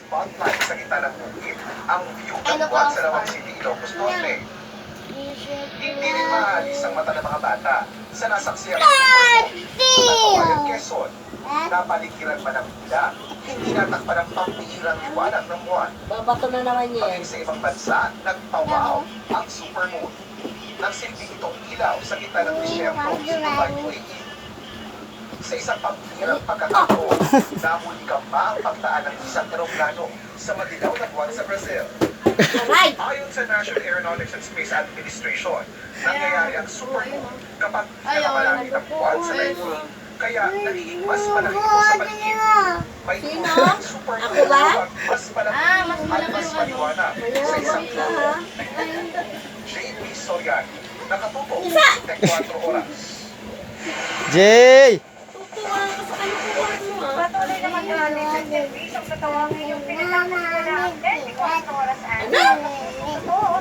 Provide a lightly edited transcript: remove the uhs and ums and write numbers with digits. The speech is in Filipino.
spotlight sa gitna ng bukid ang view ng buwan sa Lawag City, Ilocos Norte. Hindi rin maalis ang mata ng mga bata sa nasaksiyan ng sa Tatawagan, Quezon. Napaligiran man ng hila, hindi natakpan ang pambihirang liwanag ng buwan. Babato na naman yan. Paging sa ibang bansa, nagpawaw ang supermoon. Nagsilbing itong ilaw sa gitna ng disyembro sa Dubai, UAE. Sa isang pambihirang pagkakataon, nahuli ka pa ang pagtaan ng isang eroplano sa madilaw na buwan sa Brazil. Ayon sa National Aeronautics and Space Administration, nangyayari ang supermoon kapag pinakamalapit ang buwan sa daigdig, kaya nagiging mas malaki ito sa paligid. May tunay ang supermoon kapag mas malaki at mas maliwanag sa isang plano. JP Soriano, nakatutok 24 oras. Jay! Patuloy naman yung ating service ang tatawagin yung pinatapos ko na 24 oras. Ano? Oo.